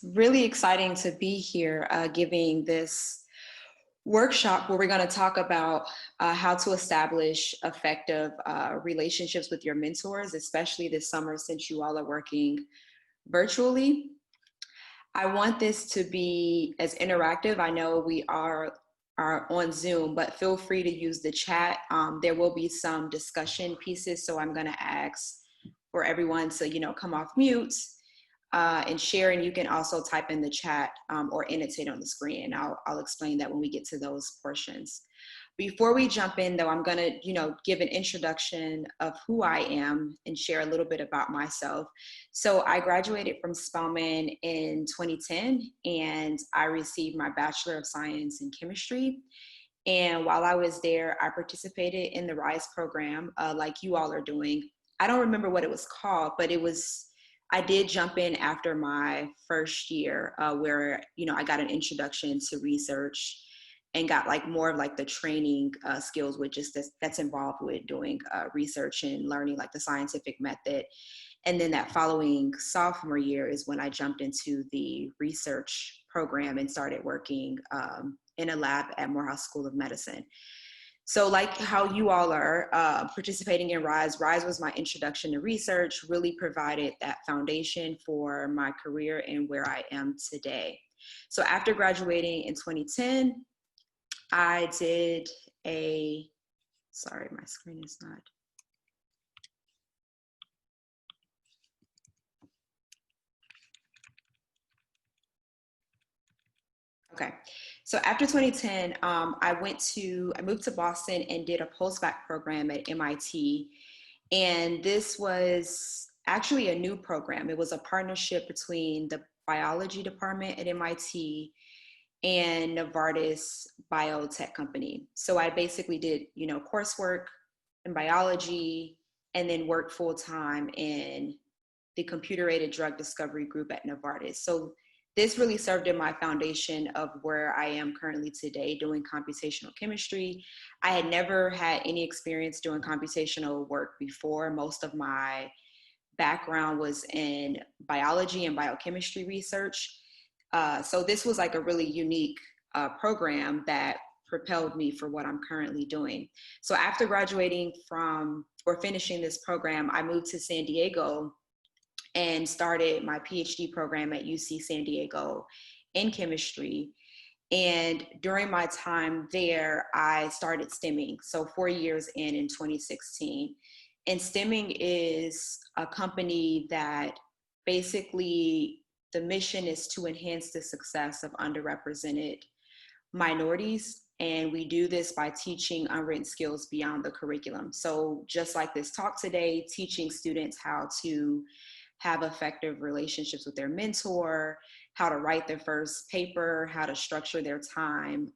really exciting to be here giving this workshop where we're going to talk about how to establish effective relationships with your mentors, especially this summer since you all are working virtually. I want this to be as interactive. I know we are on Zoom, but feel free to use the chat. There will be some discussion pieces, so I'm going to ask for everyone to, come off mute and share, and you can also type in the chat or annotate on the screen, and I'll explain that when we get to those portions. Before we jump in, though, I'm going to, give an introduction of who I am and share a little bit about myself. So I graduated from Spelman in 2010, and I received my Bachelor of Science in Chemistry. And while I was there, I participated in the RISE program, like you all are doing. I don't remember what it was called, but I did jump in after my first year where, I got an introduction to research and got more of the training skills with just that's involved with doing research and learning the scientific method. And then that following sophomore year is when I jumped into the research program and started working in a lab at Morehouse School of Medicine. So like how you all are participating in RISE was my introduction to research, really provided that foundation for my career and where I am today. So after graduating in 2010, I did sorry, my screen is not. Okay, so after 2010, I moved to Boston and did a post-bac program at MIT. And this was actually a new program. It was a partnership between the biology department at MIT and Novartis biotech company. So I basically did, coursework in biology and then worked full-time in the computer-aided drug discovery group at Novartis. So this really served in my foundation of where I am currently today doing computational chemistry. I had never had any experience doing computational work before. Most of my background was in biology and biochemistry research. So this was a really unique program that propelled me for what I'm currently doing. So after graduating finishing this program, I moved to San Diego and started my PhD program at UC San Diego in chemistry. And during my time there, I started STEMming. So 4 years in 2016. And STEMming is a company that basically the mission is to enhance the success of underrepresented minorities. And we do this by teaching unwritten skills beyond the curriculum. So just like this talk today, teaching students how to have effective relationships with their mentor, how to write their first paper, how to structure their time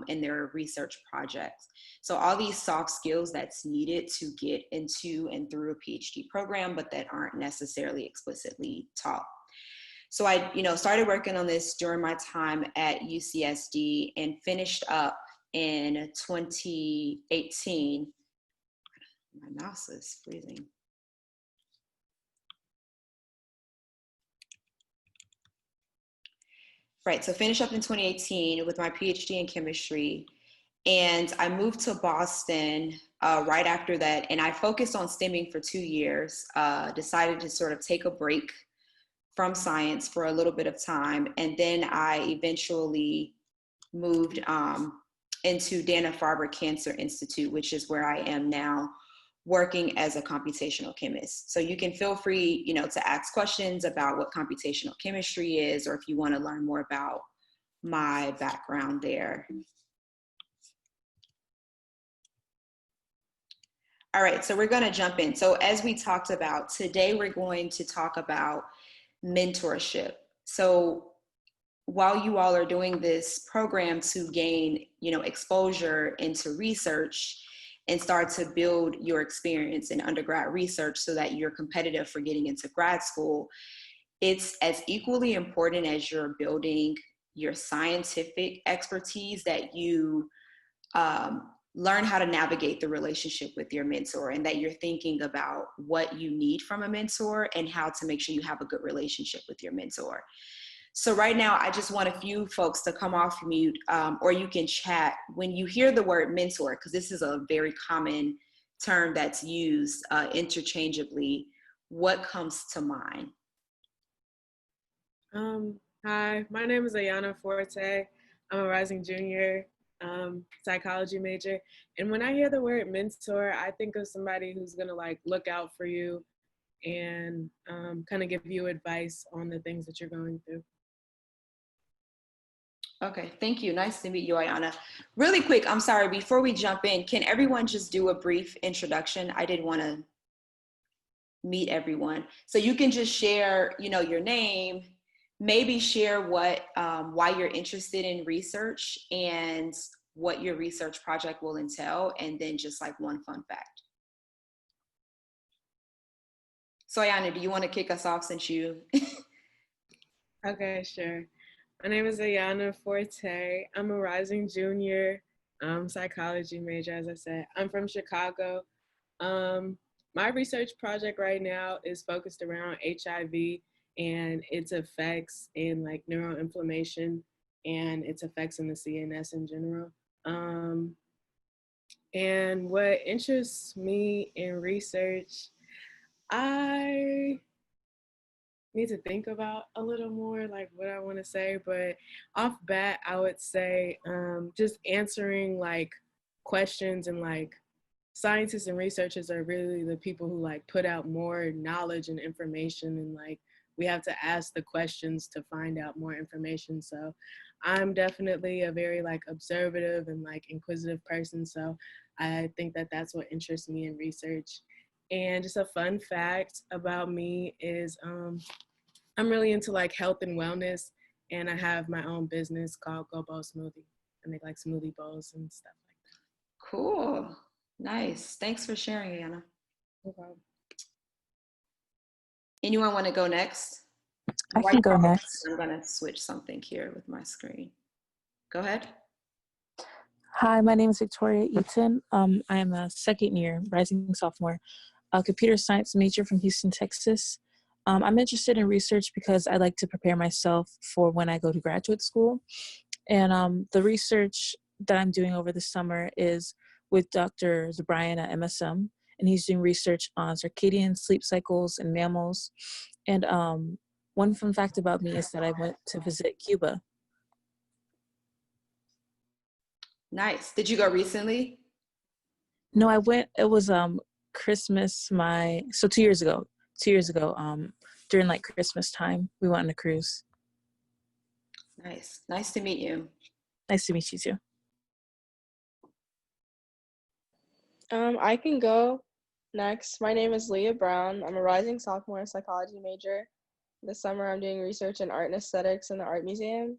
in their research projects. So all these soft skills that's needed to get into and through a PhD program, but that aren't necessarily explicitly taught. So I, started working on this during my time at UCSD and finished up in 2018. My mouse is freezing. Right, so finished up in 2018 with my PhD in chemistry. And I moved to Boston right after that. And I focused on STEMming for 2 years, decided to sort of take a break from science for a little bit of time. And then I eventually moved into Dana-Farber Cancer Institute, which is where I am now, working as a computational chemist. So you can feel free, to ask questions about what computational chemistry is, or if you want to learn more about my background there. All right, so we're going to jump in. So as we talked about, today we're going to talk about mentorship. So while you all are doing this program to gain, exposure into research and start to build your experience in undergrad research so that you're competitive for getting into grad school, it's as equally important as you're building your scientific expertise that you learn how to navigate the relationship with your mentor, and that you're thinking about what you need from a mentor and how to make sure you have a good relationship with your mentor. So right now, I just want a few folks to come off mute, or you can chat. When you hear the word mentor, because this is a very common term that's used interchangeably, what comes to mind? Hi, my name is Ayana Forte. I'm a rising junior psychology major. And when I hear the word mentor, I think of somebody who's going to like look out for you and kind of give you advice on the things that you're going through. Okay, thank you. Nice to meet you, Ayana. Really quick, I'm sorry, before we jump in, can everyone just do a brief introduction? I did want to meet everyone. So you can just share, your name, maybe share why you're interested in research and what your research project will entail, and then just like one fun fact. So Ayana, do you want to kick us off since you? Okay, sure. My name is Ayana Forte. I'm a rising junior psychology major, as I said. I'm from Chicago. My research project right now is focused around HIV and its effects in like neuroinflammation and its effects in the CNS in general. And what interests me in research, I need to think about a little more like what I want to say, but off bat, I would say just answering like questions, and like scientists and researchers are really the people who like put out more knowledge and information, and like we have to ask the questions to find out more information. So I'm definitely a very like observative and like inquisitive person, so I think that that's what interests me in research. And just a fun fact about me is I'm really into like health and wellness, and I have my own business called Go Bowl Smoothie. I make like smoothie bowls and stuff like that. Cool. Nice. Thanks for sharing, Ayana. No problem. Anyone want to go next? I can go next. I'm going to switch something here with my screen. Go ahead. Hi, my name is Victoria Eaton. I am a second year, rising sophomore, a computer science major from Houston, Texas. I'm interested in research because I like to prepare myself for when I go to graduate school. And the research that I'm doing over the summer is with Dr. Zabrian at MSM, and he's doing research on circadian sleep cycles in mammals. And one fun fact about me is that I went to visit Cuba. Nice. Did you go recently? No, I went, it was Christmas, 2 years ago. 2 years ago, during like Christmas time, we went on a cruise. Nice. Nice to meet you. Nice to meet you too. I can go next. My name is Leah Brown. I'm a rising sophomore psychology major. This summer I'm doing research in art and aesthetics in the art museum.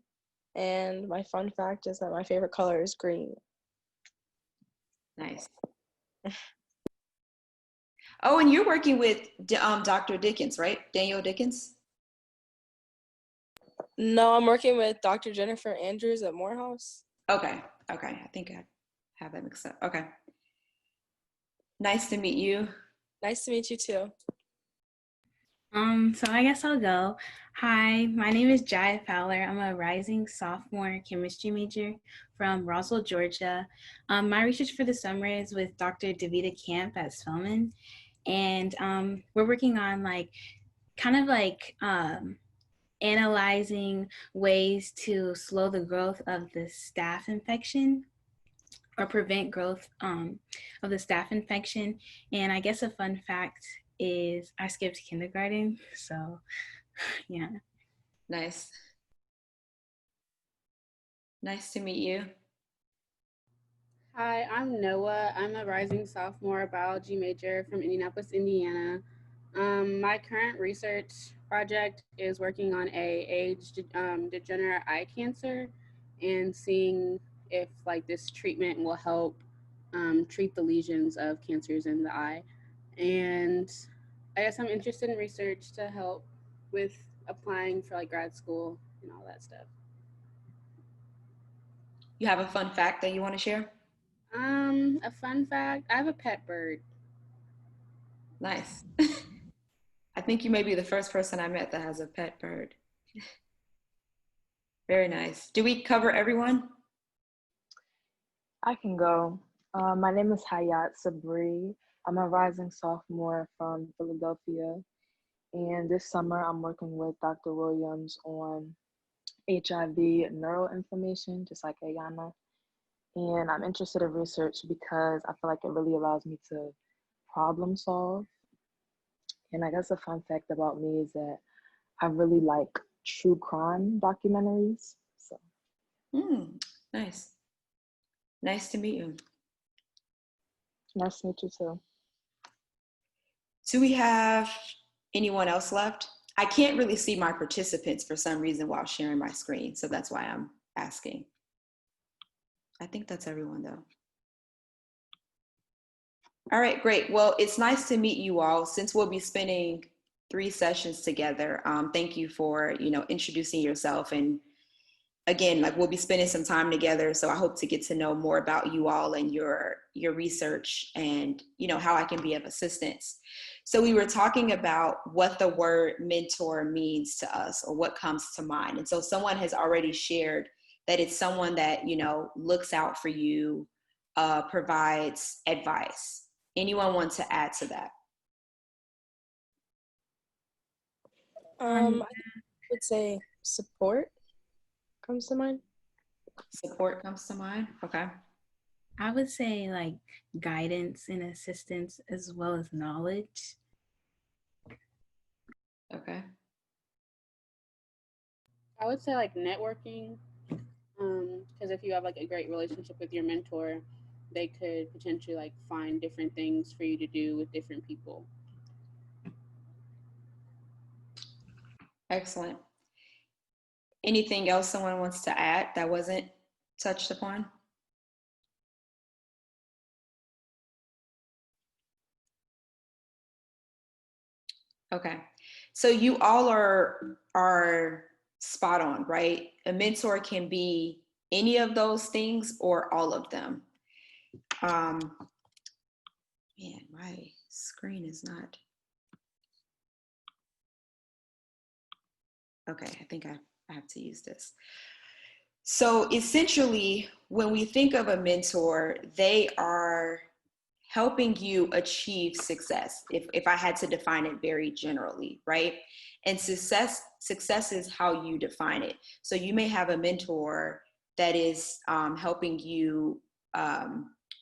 And my fun fact is that my favorite color is green. Nice. Oh, and you're working with Dr. Dickens, right? Daniel Dickens? No, I'm working with Dr. Jennifer Andrews at Morehouse. Okay. I think I have that mixed up. Okay. Nice to meet you. Nice to meet you too. So I guess I'll go. Hi, my name is Jaya Fowler. I'm a rising sophomore chemistry major from Roswell, Georgia. My research for the summer is with Dr. Davida Camp at Spelman. And we're working on analyzing ways to slow the growth of the staph infection or prevent growth of the staph infection. And I guess a fun fact is I skipped kindergarten, so yeah. Nice. Nice to meet you. Hi, I'm Noah. I'm a rising sophomore biology major from Indianapolis, Indiana. My current research project is working on a age-degenerate eye cancer and seeing if like this treatment will help treat the lesions of cancers in the eye. And I guess I'm interested in research to help with applying for like grad school and all that stuff. You have a fun fact that you want to share? A fun fact, I have a pet bird. Nice. I think you may be the first person I met that has a pet bird. Very nice. Do we cover everyone? I can go. My name is Hayat Sabri. I'm a rising sophomore from Philadelphia. And this summer, I'm working with Dr. Williams on HIV neuroinflammation, just like Ayana. And I'm interested in research because I feel like it really allows me to problem solve. And I guess a fun fact about me is that I really like true crime documentaries. So Nice. Nice to meet you. nice to meet you too. Do we have anyone else left? I can't really see my participants for some reason while sharing my screen, so that's why I'm asking. I think that's everyone though. All right, great. Well, it's nice to meet you all. Since we'll be spending 3 sessions together, thank you for, introducing yourself. And again, like we'll be spending some time together. So I hope to get to know more about you all and your research and, how I can be of assistance. So we were talking about what the word mentor means to us or what comes to mind. And so someone has already shared that it's someone that, looks out for you, provides advice. Anyone want to add to that? I would say support comes to mind. Support comes to mind. Okay. I would say like guidance and assistance as well as knowledge. Okay. I would say like networking, because if you have like a great relationship with your mentor, they could potentially like find different things for you to do with different people. Excellent. Anything else someone wants to add that wasn't touched upon? Okay. So you all are spot on, right? A mentor can be any of those things or all of them. Man, my screen is not. Okay, I think I have to use this. So essentially, when we think of a mentor, they are helping you achieve success, if I had to define it very generally, right? And success is how you define it. So you may have a mentor that is helping you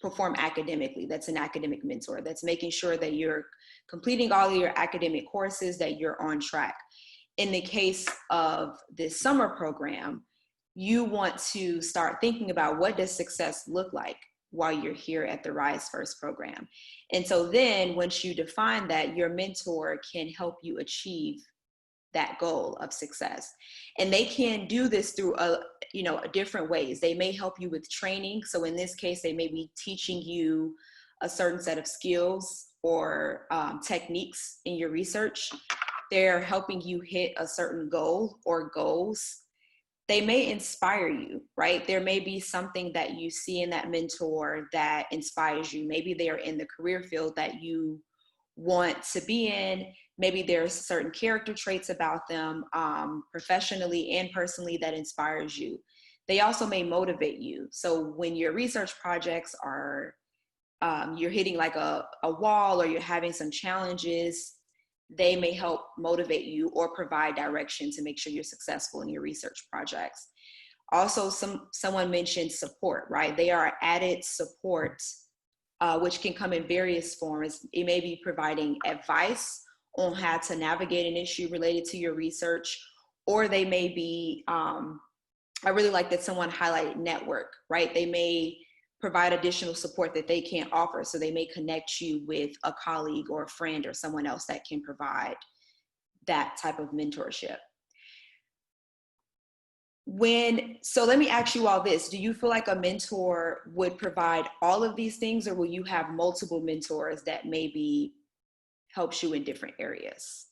perform academically. That's an academic mentor that's making sure that you're completing all of your academic courses, that you're on track. In the case of this summer program, you want to start thinking about what does success look like while you're here at the Rise First program. And so then once you define that, your mentor can help you achieve that goal of success. And they can do this through different ways. They may help you with training. So in this case, they may be teaching you a certain set of skills or techniques in your research. They're helping you hit a certain goal or goals. They may inspire you, right? There may be something that you see in that mentor that inspires you. Maybe they are in the career field that you want to be in. Maybe there's certain character traits about them, professionally and personally, that inspires you. They also may motivate you. So when your research projects are, you're hitting like a wall or you're having some challenges, they may help motivate you or provide direction to make sure you're successful in your research projects. Also, someone mentioned support, right? They are added support, which can come in various forms. It may be providing advice on how to navigate an issue related to your research, or they may be, I really like that someone highlighted network, right? They may provide additional support that they can't offer. So they may connect you with a colleague or a friend or someone else that can provide that type of mentorship. So let me ask you all this. Do you feel like a mentor would provide all of these things, or will you have multiple mentors that maybe helps you in different areas?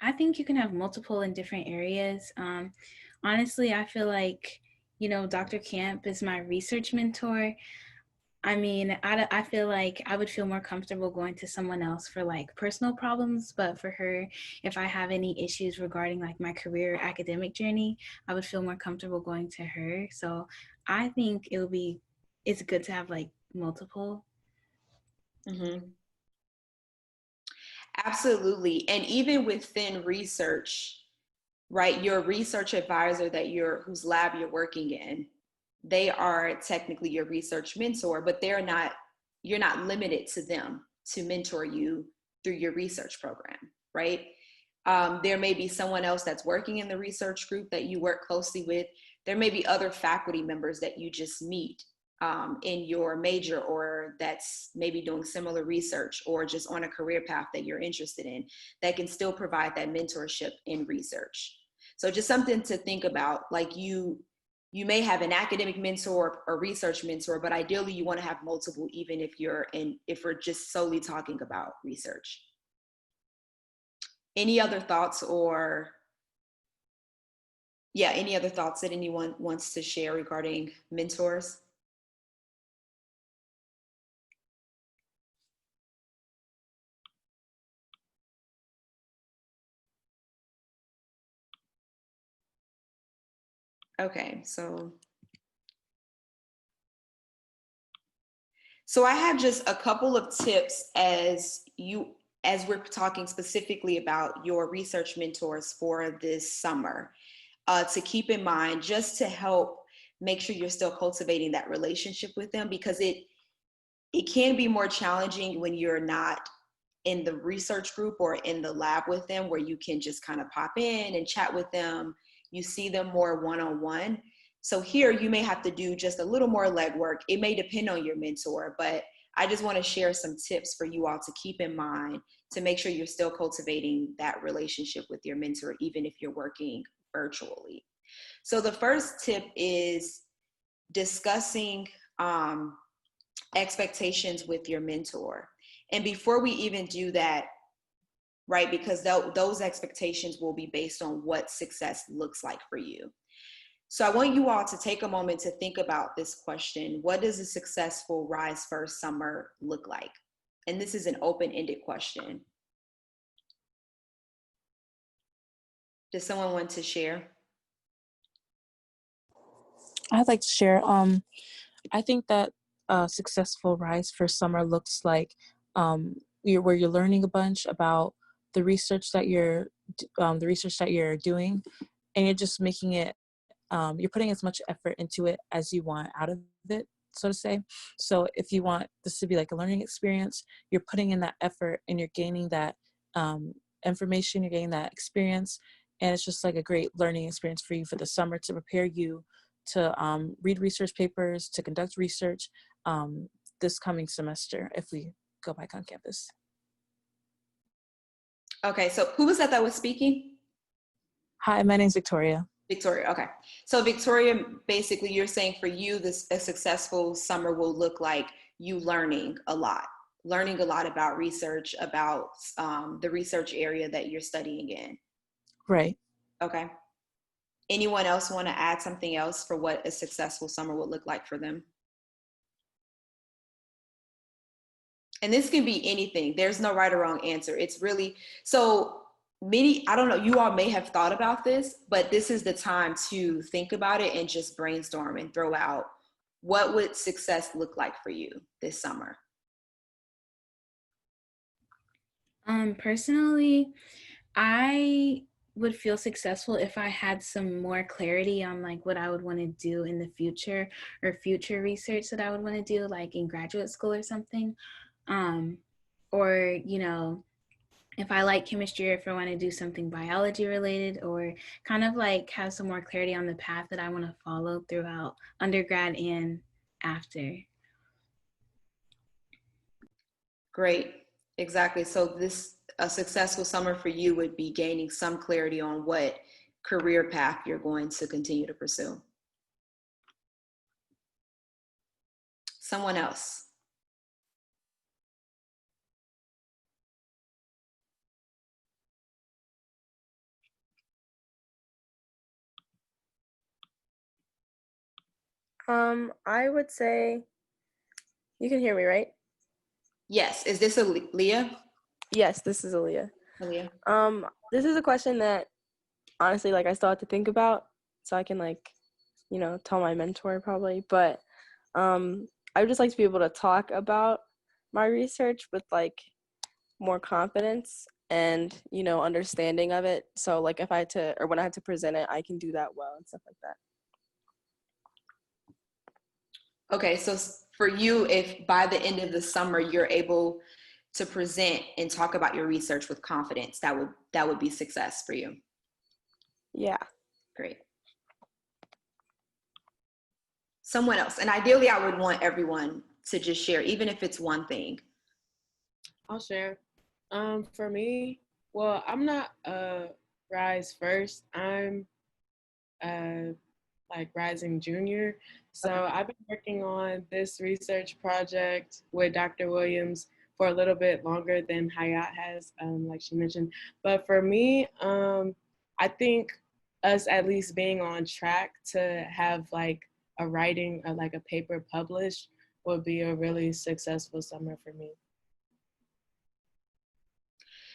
I think you can have multiple in different areas. Honestly, I feel like, Dr. Camp is my research mentor. I mean, I feel like I would feel more comfortable going to someone else for like personal problems, but for her, if I have any issues regarding like my career academic journey, I would feel more comfortable going to her. So I think it's good to have like multiple. Mm-hmm. Absolutely. And even within research, right, your research advisor whose lab you're working in, they are technically your research mentor, but you're not limited to them to mentor you through your research program, right? There may be someone else that's working in the research group that you work closely with. There may be other faculty members that you just meet in your major, or that's maybe doing similar research or just on a career path that you're interested in, that can still provide that mentorship in research. So just something to think about, like you may have an academic mentor or research mentor, but ideally you want to have multiple, even if we're just solely talking about research. Any other thoughts any other thoughts that anyone wants to share regarding mentors? Okay, so I have just a couple of tips as we're talking specifically about your research mentors for this summer, to keep in mind, just to help make sure you're still cultivating that relationship with them, because it can be more challenging when you're not in the research group or in the lab with them, where you can just kind of pop in and chat with them. You see them more one-on-one. So here you may have to do just a little more legwork. It may depend on your mentor, but I just want to share some tips for you all to keep in mind to make sure you're still cultivating that relationship with your mentor, even if you're working virtually. So the first tip is discussing expectations with your mentor. And before we even do that, right, because those expectations will be based on what success looks like for you. So I want you all to take a moment to think about this question. What does a successful Rise First summer look like? And this is an open-ended question. Does someone want to share? I'd like to share. I think that a successful Rise for summer looks like where you're learning a bunch about the research that you're doing, and you're just making it. You're putting as much effort into it as you want out of it, so to say. So if you want this to be like a learning experience, you're putting in that effort and you're gaining that information, you're gaining that experience, and it's just like a great learning experience for you for the summer to prepare you to read research papers, to conduct research this coming semester if we go back on campus. Okay, so who was that was speaking? Hi, my name's Victoria. Victoria, okay. So Victoria, basically you're saying for you, a successful summer will look like you learning a lot about research, about the research area that you're studying in. Right. Okay. Anyone else want to add something else for what a successful summer would look like for them? And this can be anything. There's no right or wrong answer. It's really, so many, I don't know, you all may have thought about this, but this is the time to think about it and just brainstorm and throw out, what would success look like for you this summer? Personally, I would feel successful if I had some more clarity on like what I would want to do in the future, or future research that I would want to do like in graduate school or something. Or, if I like chemistry, or if I want to do something biology related, or kind of like have some more clarity on the path that I want to follow throughout undergrad and after. Great. Exactly. So a successful summer for you would be gaining some clarity on what career path you're going to continue to pursue. Someone else. I would say You can hear me, right? Yes. Is this Leah? Yes, this is Aaliyah. Aaliyah. This is a question that honestly, like, I still have to think about, so I can, like, tell my mentor probably. But I would just like to be able to talk about my research with, like, more confidence and, understanding of it. So, like, if I had to, or when I had to present it, I can do that well and stuff like that. Okay, so for you, if by the end of the summer you're able to present and talk about your research with confidence, that would be success for you. Yeah. Great. Someone else, and ideally I would want everyone to just share, even if it's one thing. I'll share. For me, well, I'm not Rise first. I'm like rising junior. So Okay. I've been working on this research project with Dr. Williams for a little bit longer than Hayat has, like she mentioned. But for me, I think us at least being on track to have like a writing, like a paper published would be a really successful summer for me.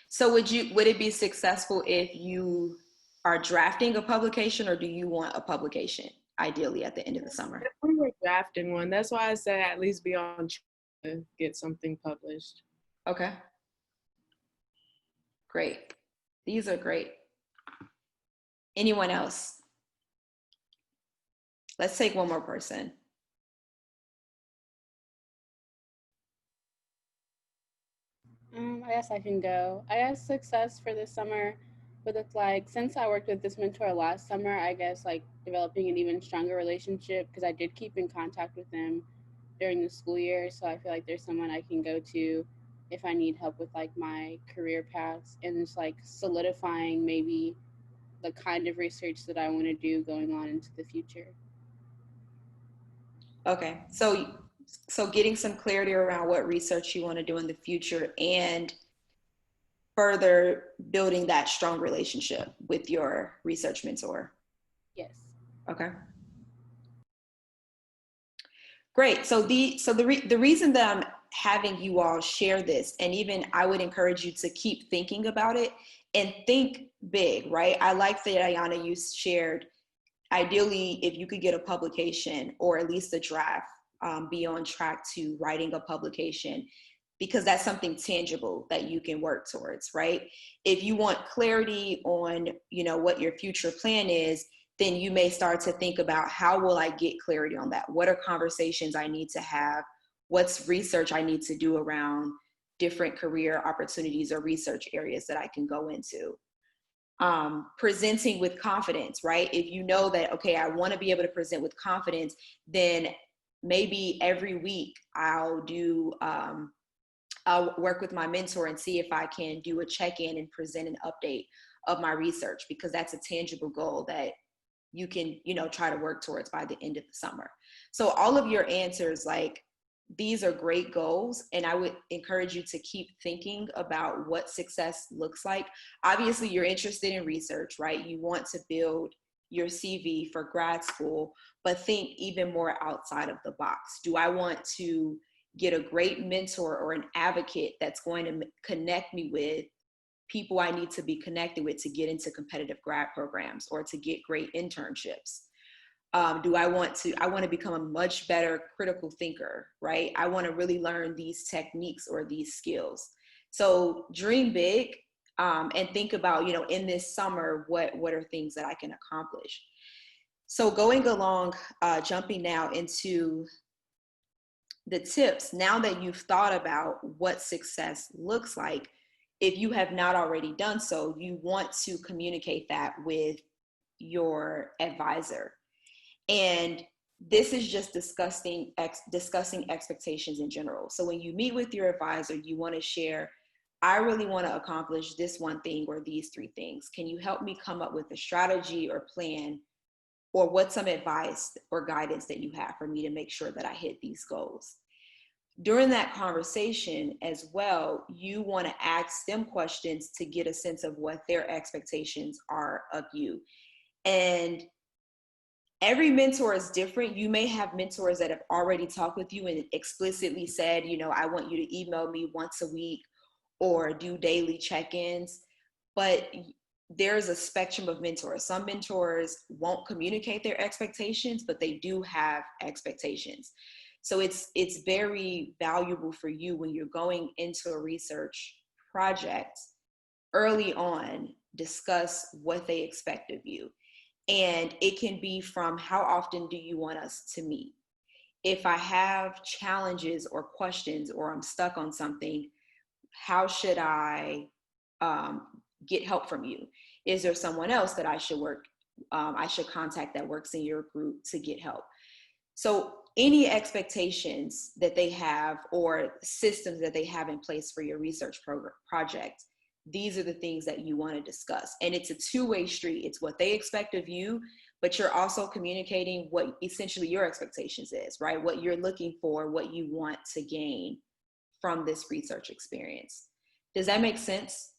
So would it be successful if you are drafting a publication, or do you want a publication ideally at the end of the summer? We were drafting one. That's why I say at least be on track to get something published. Okay. Great. These are great. Anyone else? Let's take one more person. I guess I can go. I guess success for this summer would look like, since I worked with this mentor last summer, I guess like developing an even stronger relationship, because I did keep in contact with them during the school year. So I feel like there's someone I can go to if I need help with like my career paths, and just like solidifying maybe the kind of research that I want to do going on into the future. Okay, so getting some clarity around what research you want to do in the future, and further building that strong relationship with your research mentor. Yes. Okay. Great. So the reason that I'm having you all share this, and even I would encourage you to keep thinking about it and think big, right? I like that, Ayana, you shared, ideally, if you could get a publication or at least a draft, be on track to writing a publication, because that's something tangible that you can work towards, right? If you want clarity on, what your future plan is, then you may start to think about, how will I get clarity on that? What are conversations I need to have? What's research I need to do around different career opportunities or research areas that I can go into? Presenting with confidence, right? If you know that, okay, I want to be able to present with confidence, then maybe every week I'll work with my mentor and see if I can do a check-in and present an update of my research, because that's a tangible goal that you can, try to work towards by the end of the summer. So all of your answers, like, these are great goals, and I would encourage you to keep thinking about what success looks like. Obviously, you're interested in research, right? You want to build your CV for grad school, but think even more outside of the box. Do I want to get a great mentor or an advocate that's going to connect me with people I need to be connected with to get into competitive grad programs or to get great internships? I want to become a much better critical thinker, right? I want to really learn these techniques or these skills. So dream big, and think about, in this summer, what are things that I can accomplish? So going along, jumping now into the tips, now that you've thought about what success looks like, if you have not already done so, you want to communicate that with your advisor. And this is just discussing expectations in general. So when you meet with your advisor, you want to share, I really want to accomplish this one thing or these three things. Can you help me come up with a strategy or plan, or what's some advice or guidance that you have for me to make sure that I hit these goals? During that conversation as well, you want to ask them questions to get a sense of what their expectations are of you. And every mentor is different. You may have mentors that have already talked with you and explicitly said, you know, I want you to email me once a week or do daily check-ins. But there's a spectrum of mentors. Some mentors won't communicate their expectations, but they do have expectations. So it's very valuable for you when you're going into a research project early on, discuss what they expect of you. And it can be from how often do you want us to meet? If I have challenges or questions or I'm stuck on something, how should I get help from you? Is there someone else that I should contact that works in your group to get help? So any expectations that they have or systems that they have in place for your research project, these are the things that you want to discuss. And it's a two-way street. It's what they expect of you, but you're also communicating what essentially your expectations is, right? What you're looking for, what you want to gain from this research experience. Does that make sense?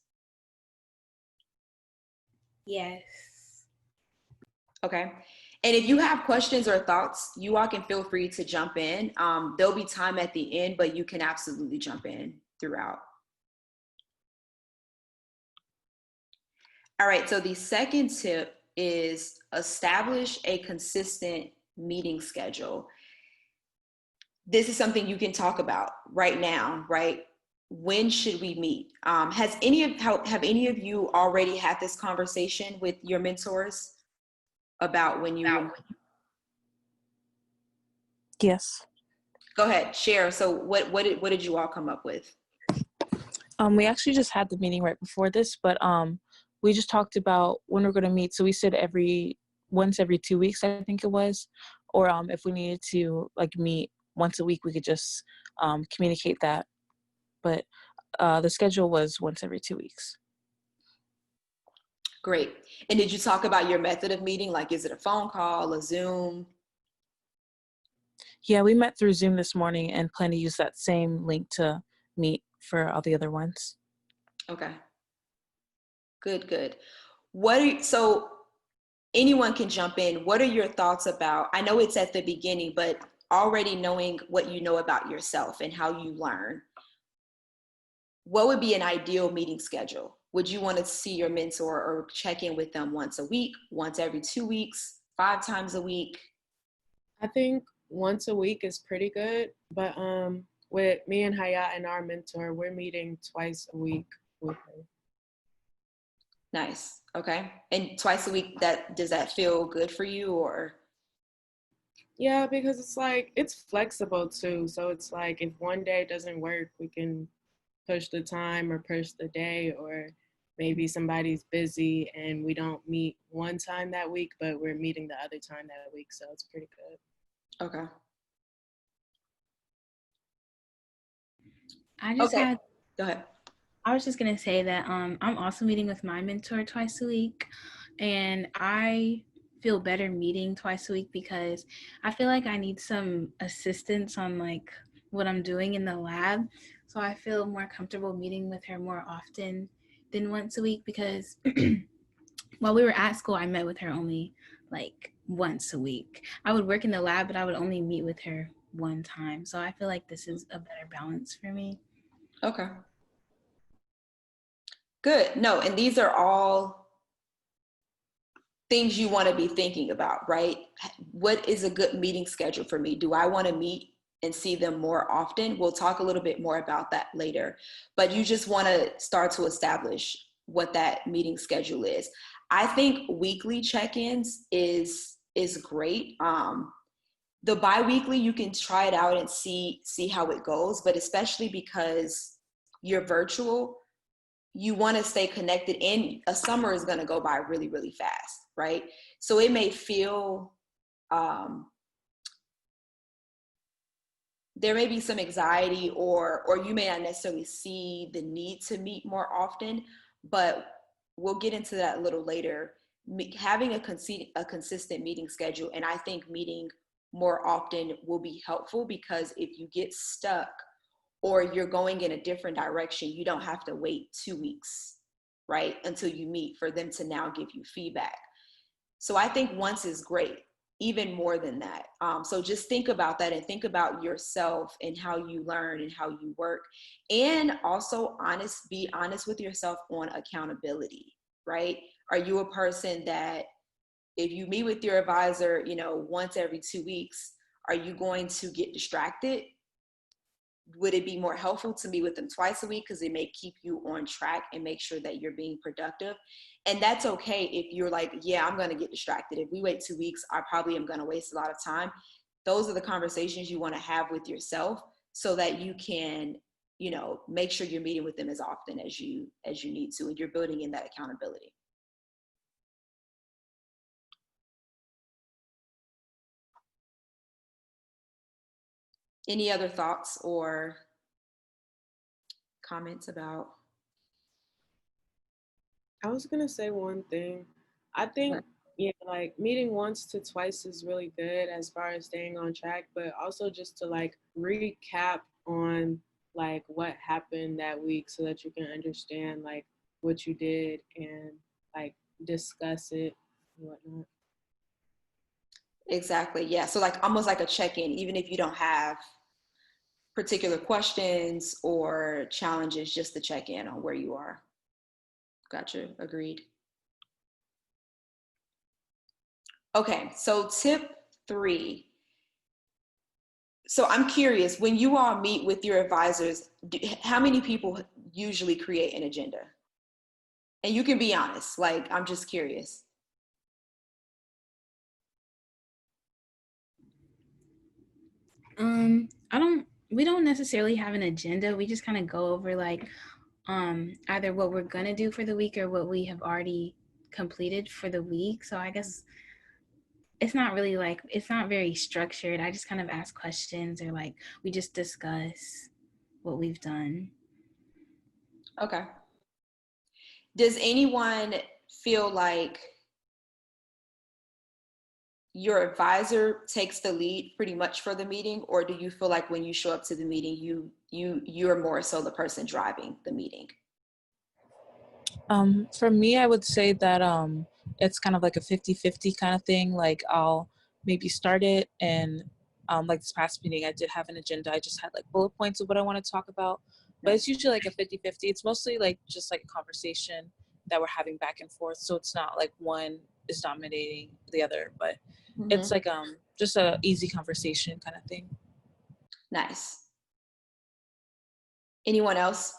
Yes. Okay. And if you have questions or thoughts, you all can feel free to jump in. There'll be time at the end, but you can absolutely jump in throughout. All right, so the second tip is establish a consistent meeting schedule. This is something you can talk about right now, right? When should we meet? Have any of you already had this conversation with your mentors about when you would? Yes. Go ahead, share. So what did you all come up with? We actually just had the meeting right before this, but we just talked about when we're going to meet. So we said once every 2 weeks, I think it was, or if we needed to like meet once a week, we could just communicate that. But the schedule was once every 2 weeks. Great. And did you talk about your method of meeting? Like, is it a phone call, a Zoom? Yeah, we met through Zoom this morning and plan to use that same link to meet for all the other ones. Okay. Good. So anyone can jump in. What are your thoughts about, I know it's at the beginning, but already knowing what you know about yourself and how you learn, what would be an ideal meeting schedule? Would you want to see your mentor or check in with them once a week, once every 2 weeks, 5 times a week? I think once a week is pretty good, but with me and Hayat and our mentor, we're meeting twice a week with her. Nice. Okay. And twice a week, does that feel good for you or? Yeah, because it's flexible too. So it's like if one day doesn't work, we can push the time or push the day, or maybe somebody's busy and we don't meet one time that week, but we're meeting the other time that week. So it's pretty good. Okay. Go ahead. I was just gonna say that I'm also meeting with my mentor twice a week, and I feel better meeting twice a week because I feel like I need some assistance on like what I'm doing in the lab. So I feel more comfortable meeting with her more often than once a week because while we were at school, I met with her only like once a week. I would work in the lab, but I would only meet with her one time. So I feel like this is a better balance for me. Okay. Good. No, and these are all things you want to be thinking about, right? What is a good meeting schedule for me? Do I want to meet and see them more often? We'll talk a little bit more about that later, but you just want to start to establish what that meeting schedule is. I think weekly check-ins is great. The bi-weekly, you can try it out and see how it goes, but especially because you're virtual, you want to stay connected, and a summer is going to go by really, really fast, right? So it may feel, there may be some anxiety or you may not necessarily see the need to meet more often, but we'll get into that a little later. Having a consistent meeting schedule, and I think meeting more often will be helpful, because if you get stuck or you're going in a different direction, you don't have to wait 2 weeks, right, until you meet for them to now give you feedback. So I think once is great. even more than that. So just think about that and think about yourself and how you learn and how you work. And also be honest with yourself on accountability, right? Are you a person that if you meet with your advisor, once every 2 weeks, are you going to get distracted? Would it be more helpful to meet with them twice a week because it may keep you on track and make sure that you're being productive? And that's okay if you're like, yeah, I'm going to get distracted. If we wait 2 weeks, I probably am going to waste a lot of time. Those are the conversations you want to have with yourself so that you can, make sure you're meeting with them as often as you need to, and you're building in that accountability. Any other thoughts or comments about? I was gonna say one thing. I think, like meeting once to twice is really good as far as staying on track, but also just to like recap on like what happened that week so that you can understand like what you did and like discuss it and whatnot. Exactly. Yeah. So like almost like a check-in, even if you don't have particular questions or challenges, just to check in on where you are. Gotcha. Agreed. Okay. So tip 3. So I'm curious, when you all meet with your advisors, how many people usually create an agenda? And you can be honest, like, I'm just curious. We don't necessarily have an agenda. We just kind of go over like either what we're gonna do for the week or what we have already completed for the week. So I guess it's not really like, it's not very structured. I just kind of ask questions or like we just discuss what we've done. Okay. Does anyone feel like your advisor takes the lead pretty much for the meeting, or do you feel like when you show up to the meeting, you're more so the person driving the meeting? For me, I would say that it's kind of like a 50-50 kind of thing. Like I'll maybe start it, and like this past meeting, I did have an agenda. I just had like bullet points of what I want to talk about, but it's usually like a 50-50. It's mostly like just like a conversation that we're having back and forth. So it's not like one is dominating the other, but it's like just a easy conversation kind of thing. Nice. Anyone else?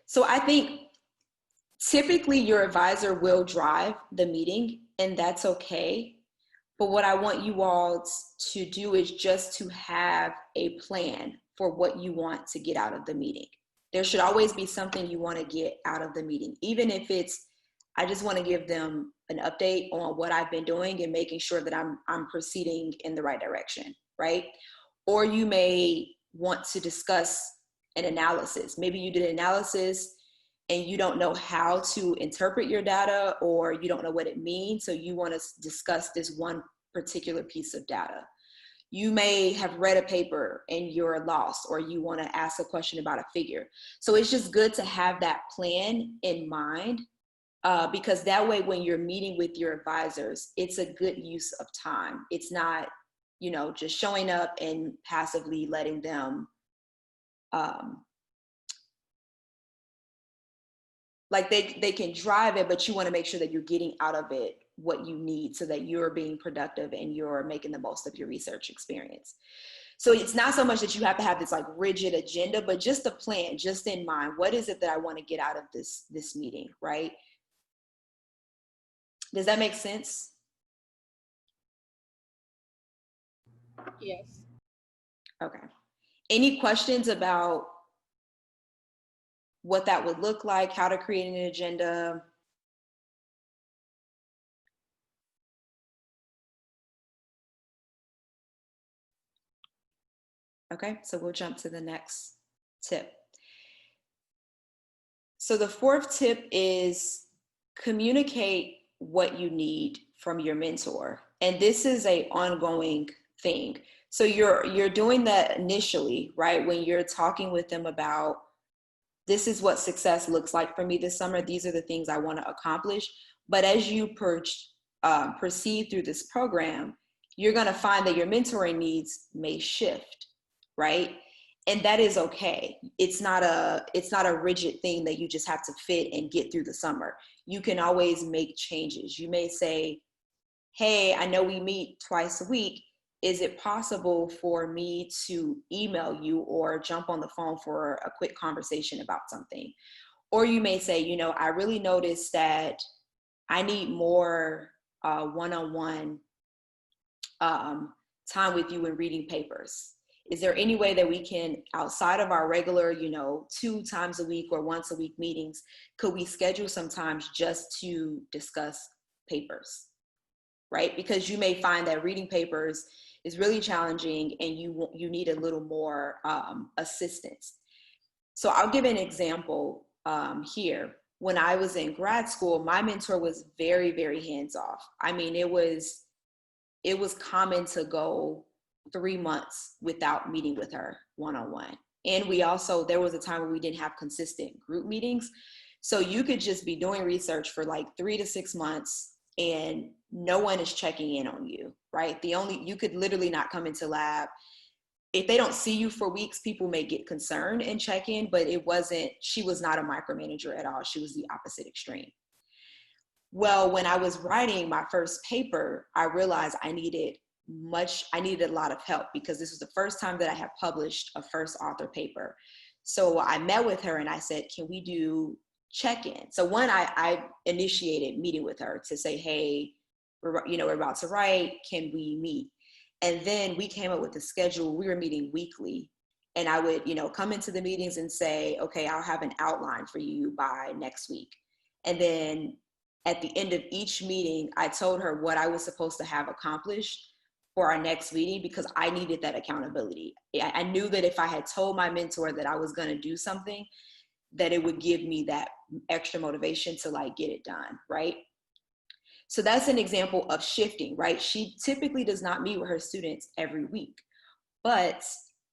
So I think typically your advisor will drive the meeting, and that's okay. But what I want you all to do is just to have a plan for what you want to get out of the meeting. There should always be something you want to get out of the meeting, even if it's, I just want to give them an update on what I've been doing and making sure that I'm proceeding in the right direction, right? Or you may want to discuss an analysis. Maybe you did an analysis and you don't know how to interpret your data, or you don't know what it means, so you want to discuss this one particular piece of data. You may have read a paper and you're lost, or you want to ask a question about a figure. So it's just good to have that plan in mind, because that way when you're meeting with your advisors, it's a good use of time. It's not, just showing up and passively letting them like they can drive it, but you want to make sure that you're getting out of it what you need so that you're being productive and you're making the most of your research experience. So it's not so much that you have to have this like rigid agenda, but just a plan, just in mind. What is it that I want to get out of this meeting, right? Does that make sense? Yes. Okay. Any questions about what that would look like, how to create an agenda? Okay, so we'll jump to the next tip. So the 4th tip is communicate what you need from your mentor. And this is an ongoing thing. So you're doing that initially, right? When you're talking with them about this is what success looks like for me this summer. These are the things I want to accomplish. But as you proceed through this program, you're going to find that your mentoring needs may shift, right? And that is okay. It's not a rigid thing that you just have to fit and get through the summer. You can always make changes. You may say, hey, I know we meet twice a week. Is it possible for me to email you or jump on the phone for a quick conversation about something? Or you may say, you know, I really noticed that I need more one-on-one time with you in reading papers. Is there any way that we can, outside of our regular, you know, 2 times a week or once a week meetings, could we schedule sometimes just to discuss papers, right? Because you may find that reading papers is really challenging and you need a little more assistance. So I'll give an example here. When I was in grad school, my mentor was very, very hands-off. I mean, it was common to go 3 months without meeting with her one-on-one. And there was a time where we didn't have consistent group meetings. So you could just be doing research for like 3 to 6 months and no one is checking in on you, right? You could literally not come into lab. If they don't see you for weeks, people may get concerned and check in, but she was not a micromanager at all. She was the opposite extreme. Well, when I was writing my first paper, I realized I needed a lot of help because this was the first time that I had published a first author paper. So I met with her and I said, can we do check-in? So I initiated meeting with her to say, hey, we're about to write, can we meet? And then we came up with a schedule. We were meeting weekly. And I would, come into the meetings and say, okay, I'll have an outline for you by next week. And then at the end of each meeting, I told her what I was supposed to have accomplished for our next meeting because I needed that accountability. I knew that if I had told my mentor that I was going to do something, that it would give me that extra motivation to like get it done, right? So that's an example of shifting, right? She typically does not meet with her students every week, but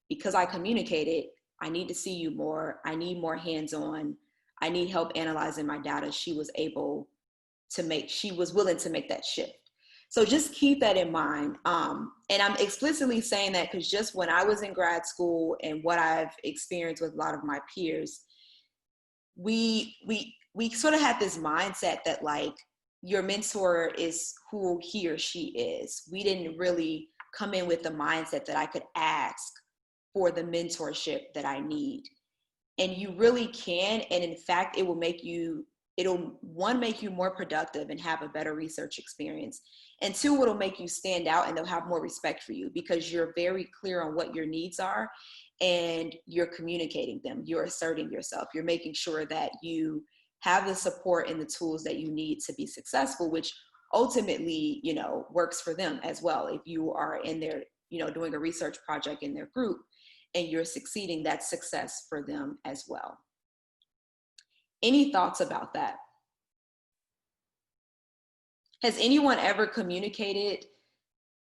because I communicated, I need to see you more. I need more hands-on. I need help analyzing my data. She was willing to make that shift. So just keep that in mind. And I'm explicitly saying that because just when I was in grad school and what I've experienced with a lot of my peers, we sort of had this mindset that like, your mentor is who he or she is. We didn't really come in with the mindset that I could ask for the mentorship that I need. And you really can. And in fact, it'll make you more productive and have a better research experience. And 2, it'll make you stand out and they'll have more respect for you because you're very clear on what your needs are and you're communicating them. You're asserting yourself. You're making sure that you have the support and the tools that you need to be successful, which ultimately, works for them as well. If you are in there, doing a research project in their group and you're succeeding, that's success for them as well. Any thoughts about that? Has anyone ever communicated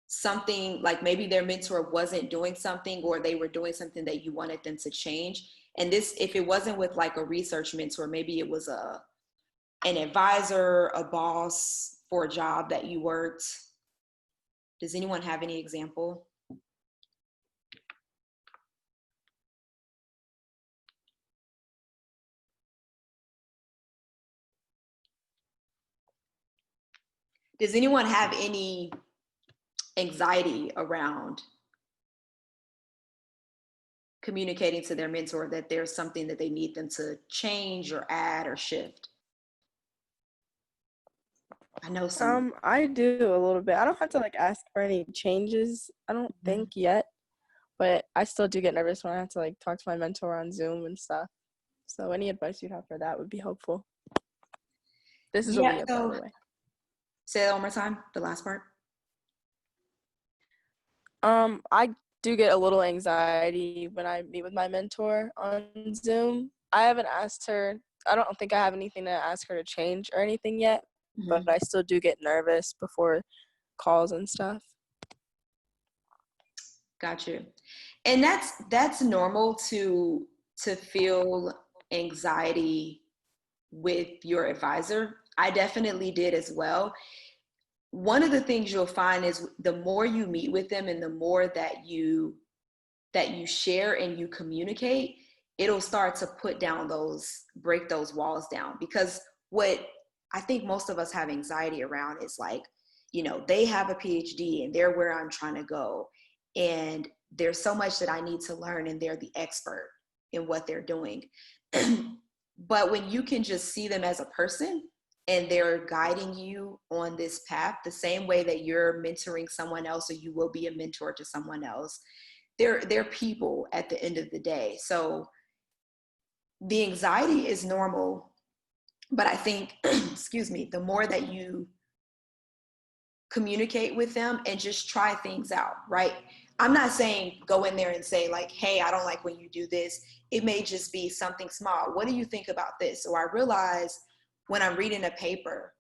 something like maybe their mentor wasn't doing something or they were doing something that you wanted them to change? And this, if it wasn't with like a research mentor, maybe it was an advisor, a boss for a job that you worked. Does anyone have any example? Does anyone have any anxiety around communicating to their mentor that there's something that they need them to change or add or shift? I know some. I do a little bit. I don't have to like ask for any changes, I don't think yet, but I still do get nervous when I have to like talk to my mentor on Zoom and stuff. So any advice you have for that would be helpful. This is Aaliyah, by the way. Say that one more time, the last part. I do get a little anxiety when I meet with my mentor on Zoom. I haven't asked her, I don't think I have anything to ask her to change or anything yet, but I still do get nervous before calls and stuff. Got you. And that's normal to feel anxiety with your advisor. I definitely did as well. One of the things you'll find is the more you meet with them and the more that you share and you communicate, it'll start to break those walls down. Because what I think most of us have anxiety around is like, they have a PhD and they're where I'm trying to go. And there's so much that I need to learn and they're the expert in what they're doing. But when you can just see them as a person and they're guiding you on this path, the same way that you're mentoring someone else or you will be a mentor to someone else, they're people at the end of the day. So the anxiety is normal, but I think, excuse me, the more that you communicate with them and just try things out, right? I'm not saying go in there and say like, hey, I don't like when you do this. It may just be something small. What do you think about this? Or I realize when I'm reading a paper,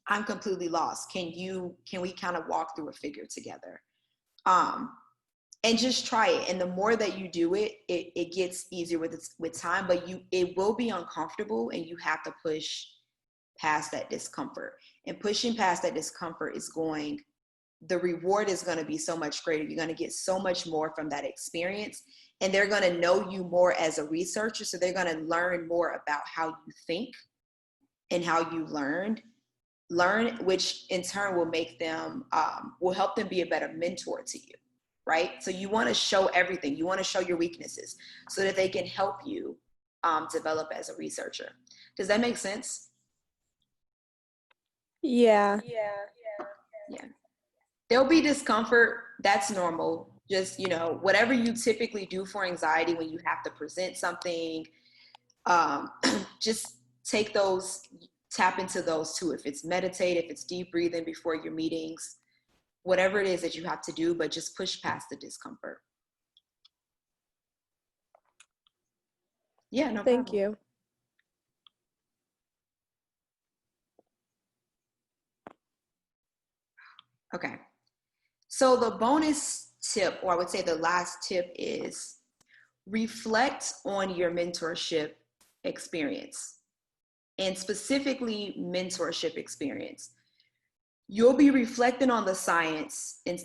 I'm completely lost. Can we kind of walk through a figure together? And just try it. And the more that you do it, it gets easier with time, but it will be uncomfortable and you have to push past that discomfort. And pushing past that discomfort the reward is going to be so much greater. You're going to get so much more from that experience, and they're going to know you more as a researcher. So they're going to learn more about how you think and how you learn, which in turn will make them, will help them be a better mentor to you, right? So you want to show everything. You want to show your weaknesses so that they can help you develop as a researcher. Does that make sense? Yeah. Yeah. There'll be discomfort. That's normal. Just, whatever you typically do for anxiety when you have to present something, just tap into those too. If it's meditate, if it's deep breathing before your meetings, whatever it is that you have to do, but just push past the discomfort. Yeah, no problem. Thank you. Okay. So the bonus tip, or I would say the last tip, is reflect on your mentorship experience, and specifically mentorship experience. You'll be reflecting on the science and,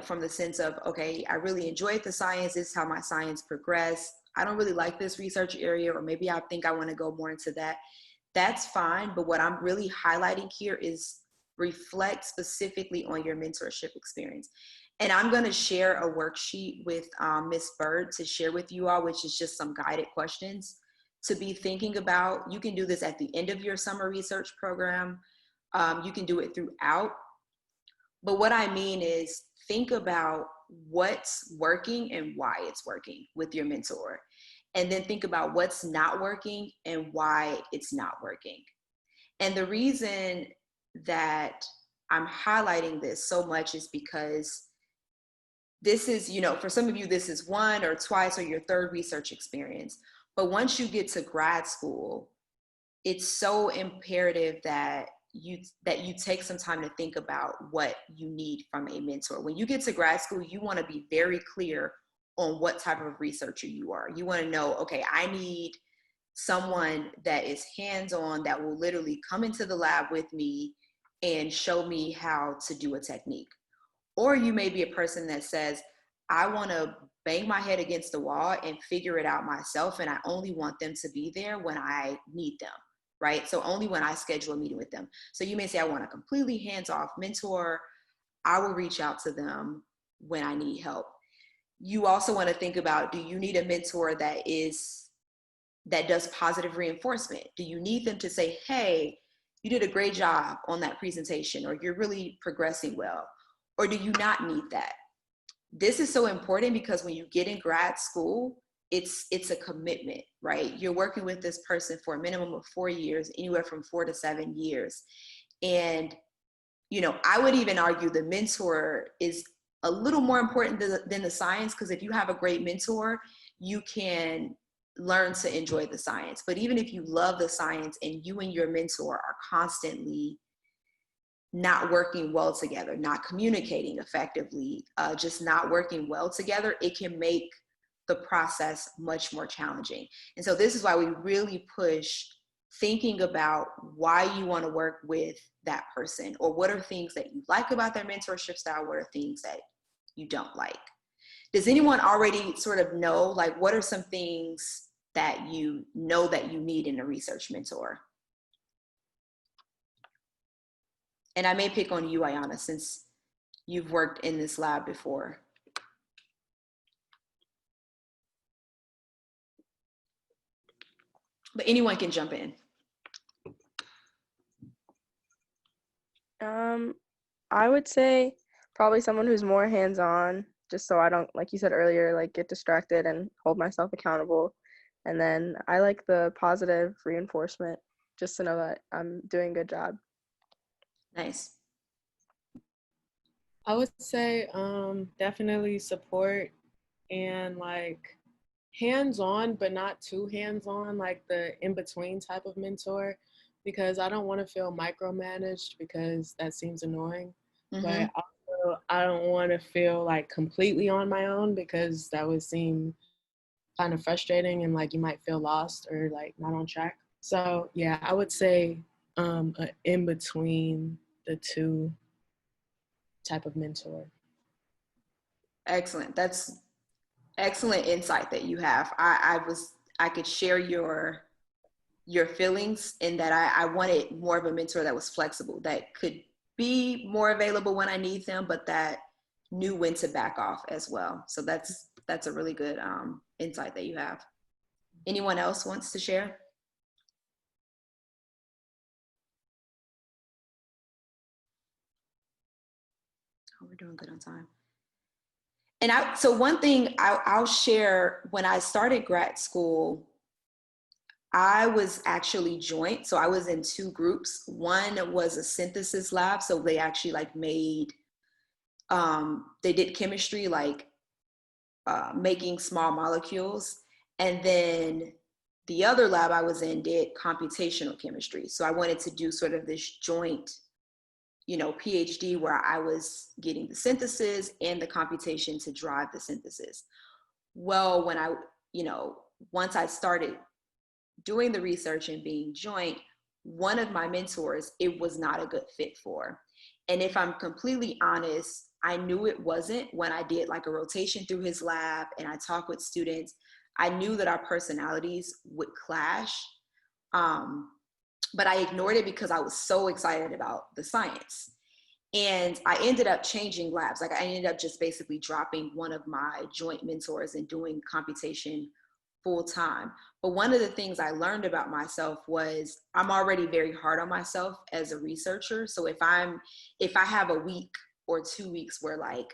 from the sense of, okay, I really enjoyed the science. This is how my science progressed. I don't really like this research area, or maybe I think I want to go more into that. That's fine. But what I'm really highlighting here is reflect specifically on your mentorship experience. And I'm going to share a worksheet with Ms. Bird to share with you all, which is just some guided questions to be thinking about. You can do this at the end of your summer research program. You can do it throughout. But what I mean is think about what's working and why it's working with your mentor. And then think about what's not working and why it's not working. And the reason that I'm highlighting this so much is because this is, for some of you, this is one or twice or your third research experience. But once you get to grad school, it's so imperative that you take some time to think about what you need from a mentor. When you get to grad school, you want to be very clear on what type of researcher you are. You want to know, okay, I need someone that is hands-on, that will literally come into the lab with me and show me how to do a technique. Or you may be a person that says, I want to bang my head against the wall and figure it out myself, and I only want them to be there when I need them, right? So only when I schedule a meeting with them. So you may say, I want a completely hands-off mentor. I will reach out to them when I need help. You also want to think about, do you need a mentor that does positive reinforcement? Do you need them to say, hey, you did a great job on that presentation, or you're really progressing well? Or do you not need that? This is so important because when you get in grad school, it's a commitment, right? You're working with this person for a minimum of 4 years, anywhere from 4 to 7 years. And, I would even argue the mentor is a little more important than the science, because if you have a great mentor, you can learn to enjoy the science. But even if you love the science and you and your mentor are constantly not working well together, not communicating effectively, just not working well together, it can make the process much more challenging. And so this is why we really push thinking about why you want to work with that person, or what are things that you like about their mentorship style, what are things that you don't like. Does anyone already sort of know, like, what are some things that you know that you need in a research mentor? And I may pick on you, Ayana, since you've worked in this lab before. But anyone can jump in. I would say probably someone who's more hands-on, just so I don't, like you said earlier, like get distracted and hold myself accountable. And then I like the positive reinforcement, just to know that I'm doing a good job. Nice. I would say definitely support and like hands-on, but not too hands-on, like the in-between type of mentor, because I don't want to feel micromanaged because that seems annoying. Mm-hmm. But also I don't want to feel like completely on my own, because that would seem kind of frustrating and like you might feel lost or like not on track. So yeah, I would say in between the two type of mentor. Excellent. That's excellent insight that you have. I could share your feelings in that I wanted more of a mentor that was flexible, that could be more available when I need them, but that knew when to back off as well. So that's a really good insight that you have. Anyone else wants to share? Oh, we're doing good on time. And so one thing I'll share, when I started grad school, I was actually joint. So I was in two groups. One was a synthesis lab. So they actually like made, they did chemistry, like making small molecules. And then the other lab I was in did computational chemistry. So I wanted to do sort of this joint, PhD, where I was getting the synthesis and the computation to drive the synthesis. Well, when once I started doing the research and being joint, one of my mentors, it was not a good fit for. And if I'm completely honest, I knew it wasn't when I did like a rotation through his lab and I talked with students. I knew that our personalities would clash. But I ignored it because I was so excited about the science. And I ended up changing labs. Like, I ended up just basically dropping one of my joint mentors and doing computation full time. But one of the things I learned about myself was I'm already very hard on myself as a researcher. So if I have a week or 2 weeks where like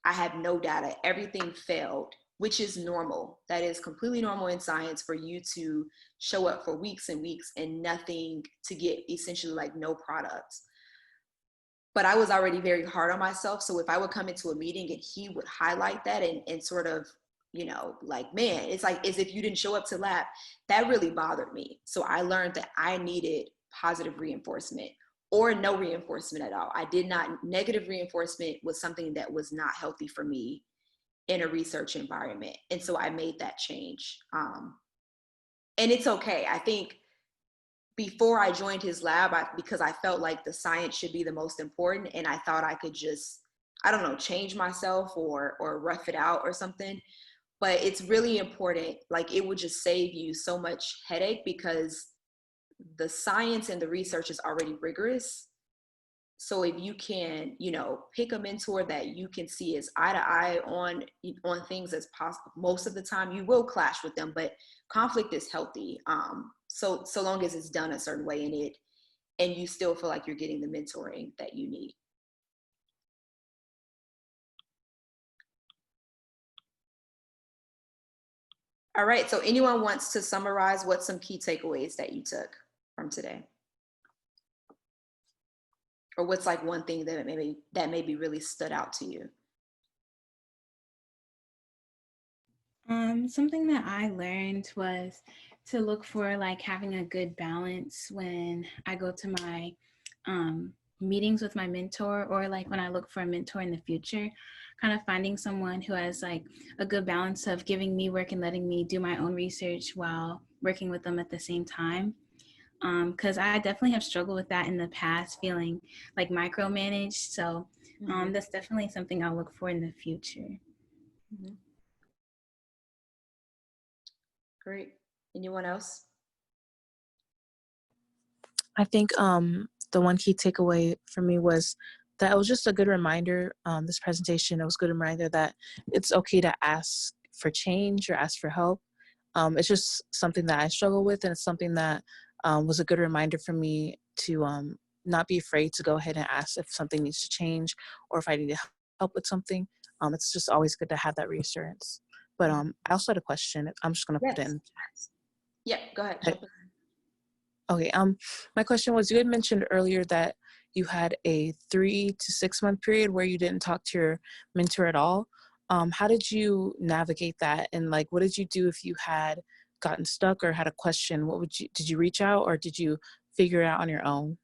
I have no data, everything failed, which is normal. That is completely normal in science, for you to show up for weeks and weeks and nothing, to get essentially like no products. But I was already very hard on myself. So if I would come into a meeting and he would highlight that and sort of, like, man, it's like as if you didn't show up to lab, that really bothered me. So I learned that I needed positive reinforcement or no reinforcement at all. Negative reinforcement was something that was not healthy for me in a research environment. And so I made that change. And it's okay. I think before I joined his lab, because I felt like the science should be the most important, and I thought I could just, I don't know, change myself or rough it out or something. But it's really important. Like, it would just save you so much headache, because the science and the research is already rigorous. So if you can, pick a mentor that you can see as eye to eye on things as possible, most of the time you will clash with them, but conflict is healthy. So long as it's done a certain way and you still feel like you're getting the mentoring that you need. All right, so anyone wants to summarize what's some key takeaways that you took from today? Or what's like one thing that maybe really stood out to you? Something that I learned was to look for like having a good balance when I go to my meetings with my mentor, or like when I look for a mentor in the future. kind of finding someone who has like a good balance of giving me work and letting me do my own research while working with them at the same time. Because I definitely have struggled with that in the past, feeling like micromanaged. So that's definitely something I'll look for in the future. Great. Anyone else? I think the one key takeaway for me was that it was just a good reminder, this presentation, it was a good reminder that it's okay to ask for change or ask for help. It's just something that I struggle with, and it's something that was a good reminder for me to not be afraid to go ahead and ask if something needs to change or if I need help with something. It's just always good to have that reassurance. But I also had a question. I'm just going to put it in. Yeah, go ahead. Jump in. Okay. My question was, you had mentioned earlier that you had a 3 to 6 month period where you didn't talk to your mentor at all. How did you navigate that? And like, what did you do if you had gotten stuck or had a question? Did you reach out or did you figure it out on your own?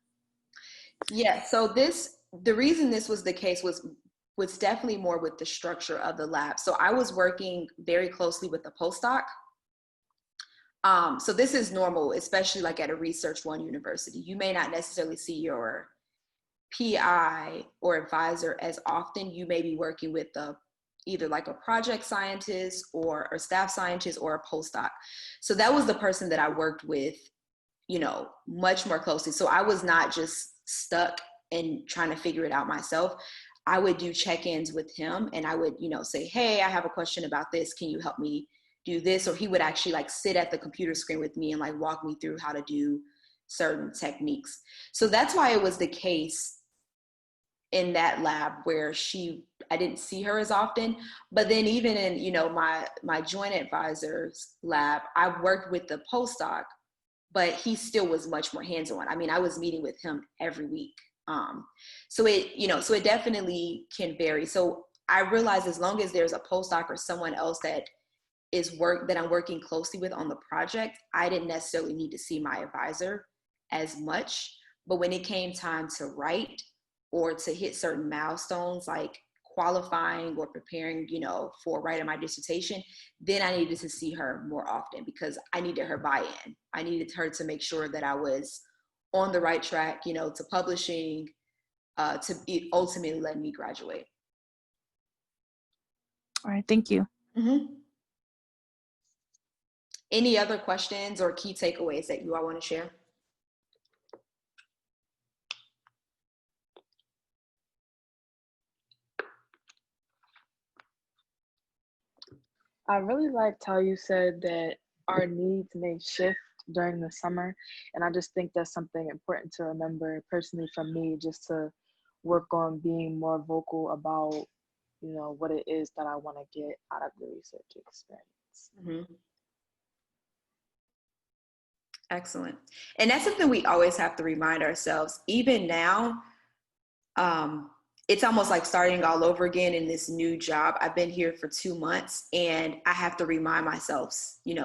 Yeah, so the reason this was the case was definitely more with the structure of the lab. So I was working very closely with the postdoc. So this is normal, especially like at a Research One university. You may not necessarily see your PI or advisor as often. You may be working with either like a project scientist or a staff scientist or a postdoc. So that was the person that I worked with, much more closely. So I was not just stuck and trying to figure it out myself. I would do check-ins with him and I would, say, hey, I have a question about this. Can you help me do this? Or he would actually like sit at the computer screen with me and like walk me through how to do certain techniques. So that's why it was the case in that lab where I didn't see her as often. But then even in, my joint advisor's lab, I worked with the postdoc, but he still was much more hands-on. I mean, I was meeting with him every week. So it definitely can vary. So I realized as long as there's a postdoc or someone else that I'm working closely with on the project, I didn't necessarily need to see my advisor as much. But when it came time to write or to hit certain milestones like qualifying or preparing, for writing my dissertation, then I needed to see her more often because I needed her buy-in. I needed her to make sure that I was on the right track, to publishing, to ultimately letting me graduate. All right, thank you. Any other questions or key takeaways that you all want to share? I really liked how you said that our needs may shift during the summer. And I just think that's something important to remember personally for me, just to work on being more vocal about, what it is that I want to get out of the research experience. Excellent. And that's something we always have to remind ourselves. Even now, it's almost like starting all over again in this new job. I've been here for 2 months and I have to remind myself,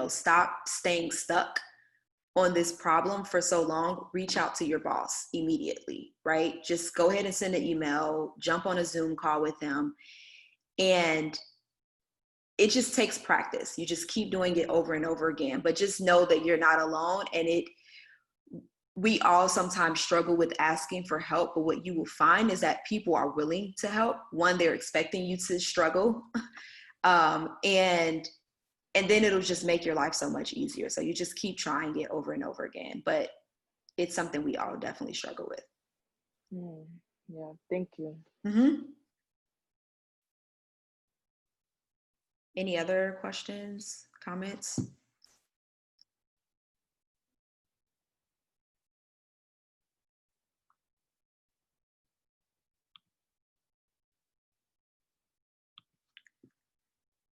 stop staying stuck on this problem for so long. Reach out to your boss immediately, right? Just go ahead and send an email, jump on a Zoom call with them. And it just takes practice. You just keep doing it over and over again, but just know that you're not alone. And we all sometimes struggle with asking for help, but what you will find is that people are willing to help. One, they're expecting you to struggle. And then it'll just make your life so much easier. So you just keep trying it over and over again, but it's something we all definitely struggle with. Yeah, thank you. Any other questions, comments?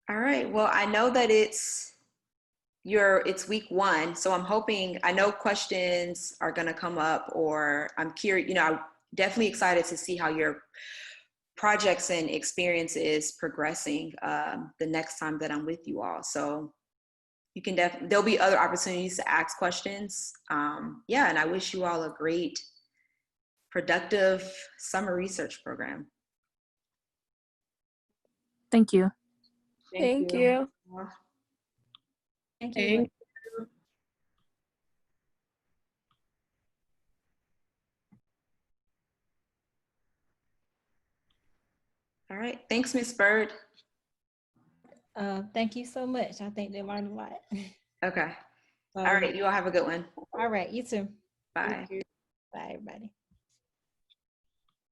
All right, well, I know that it's week 1, so I'm hoping, I know questions are gonna come up, or I'm curious, I'm definitely excited to see how your projects and experiences progressing the next time that I'm with you all. So you can there'll be other opportunities to ask questions. And I wish you all a great, productive summer research program. Thank you. Thank you. Thank you. Thank All right. Thanks, Miss Bird. Thank you so much. I think they learned a lot. Okay. So, All right. You all have a good one. all right, you too. Bye. you. Bye, everybody.